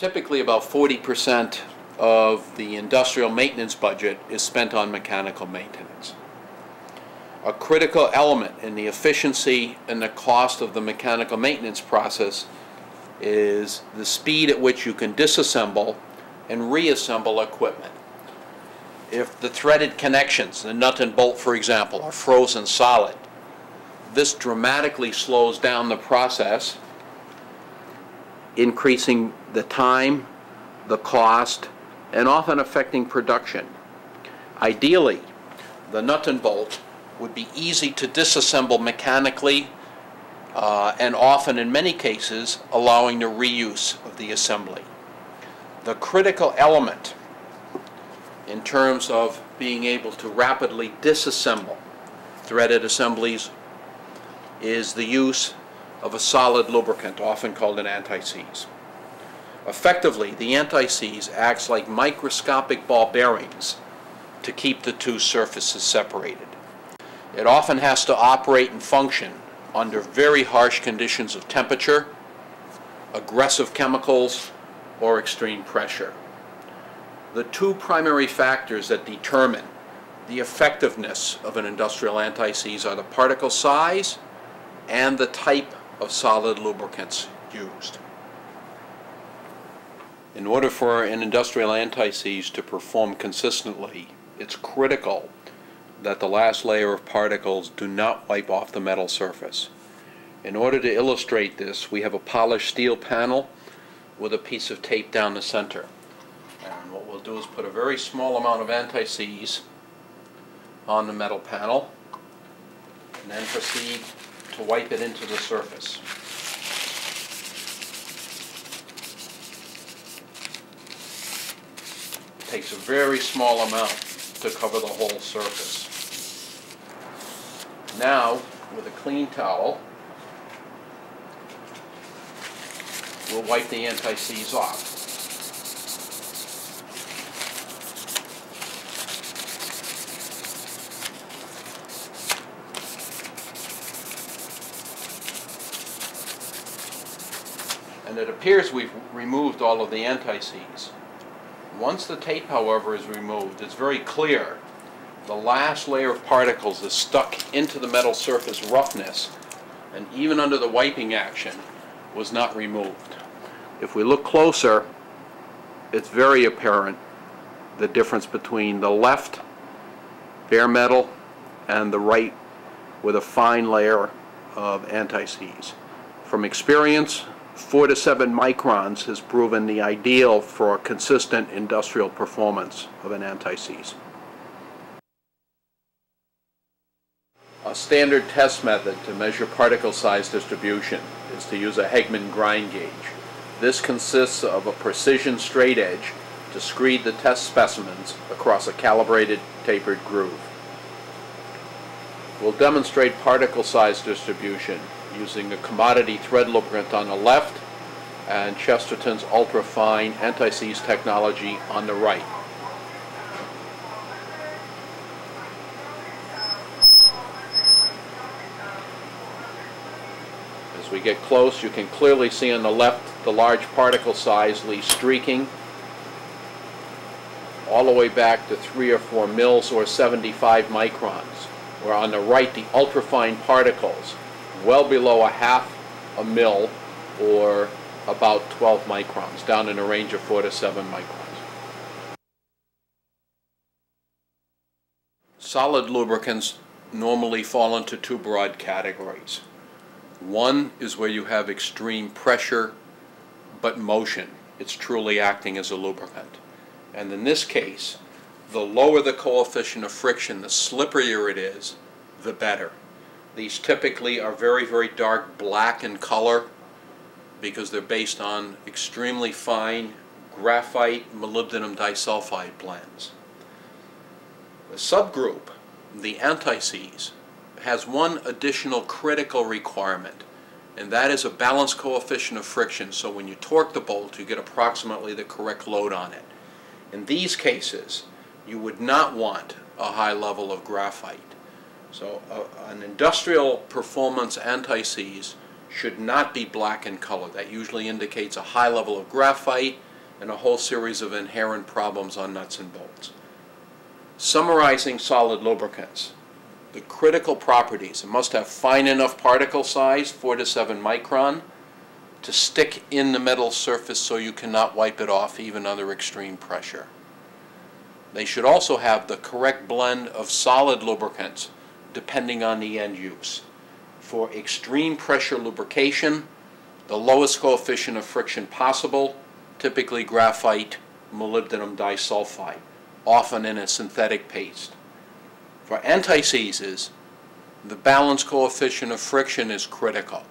Typically about 40% of the industrial maintenance budget is spent on mechanical maintenance. A critical element in the efficiency and the cost of the mechanical maintenance process is the speed at which you can disassemble and reassemble equipment. If the threaded connections, the nut and bolt for example, are frozen solid, this dramatically slows down the process, increasing the time, the cost, and often affecting production. Ideally, the nut and bolt would be easy to disassemble mechanically and often, in many cases, allowing the reuse of the assembly. The critical element in terms of being able to rapidly disassemble threaded assemblies is the use of a solid lubricant, often called an anti-seize. Effectively, the anti-seize acts like microscopic ball bearings to keep the two surfaces separated. It often has to operate and function under very harsh conditions of temperature, aggressive chemicals, or extreme pressure. The two primary factors that determine the effectiveness of an industrial anti-seize are the particle size and the type of solid lubricants used. In order for an industrial anti-seize to perform consistently, it's critical that the last layer of particles do not wipe off the metal surface. In order to illustrate this, we have a polished steel panel with a piece of tape down the center. And what we'll do is put a very small amount of anti-seize on the metal panel and then proceed to wipe it into the surface. It takes a very small amount to cover the whole surface. Now, with a clean towel, we'll wipe the anti-seize off. And it appears we've removed all of the anti-seize. Once the tape, however, is removed, it's very clear the last layer of particles is stuck into the metal surface roughness, and even under the wiping action was not removed. If we look closer, it's very apparent the difference between the left bare metal and the right with a fine layer of anti-seize. From experience, 4 to 7 microns has proven the ideal for a consistent industrial performance of an anti-seize. A standard test method to measure particle size distribution is to use a Hegman grind gauge. This consists of a precision straight edge to screed the test specimens across a calibrated tapered groove. We'll demonstrate particle size distribution using a commodity thread lubricant on the left and Chesterton's ultra-fine anti-seize technology on the right. As we get close, you can clearly see on the left the large particle size leaves streaking all the way back to 3 or 4 mils or 75 microns, where on the right the ultrafine particles well below a half a mil or about 12 microns, down in a range of 4 to 7 microns. Solid lubricants normally fall into two broad categories. One is where you have extreme pressure but motion. It's truly acting as a lubricant. And in this case, the lower the coefficient of friction, the slipperier it is, the better. These typically are very, very dark black in color because they're based on extremely fine graphite molybdenum disulfide blends. The subgroup, the anti-seize, has one additional critical requirement, and that is a balanced coefficient of friction, so when you torque the bolt you get approximately the correct load on it. In these cases you would not want a high level of graphite. So an industrial performance anti-seize should not be black in color. That usually indicates a high level of graphite and a whole series of inherent problems on nuts and bolts. Summarizing solid lubricants. The critical properties: it must have fine enough particle size, 4 to 7 micron, to stick in the metal surface so you cannot wipe it off even under extreme pressure. They should also have the correct blend of solid lubricants depending on the end use. For extreme pressure lubrication, the lowest coefficient of friction possible, typically graphite molybdenum disulfide, often in a synthetic paste. For anti-seizes, the balance coefficient of friction is critical.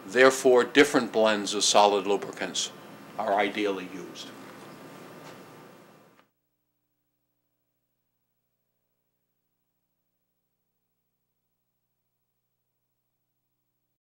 Therefore, different blends of solid lubricants are ideally used.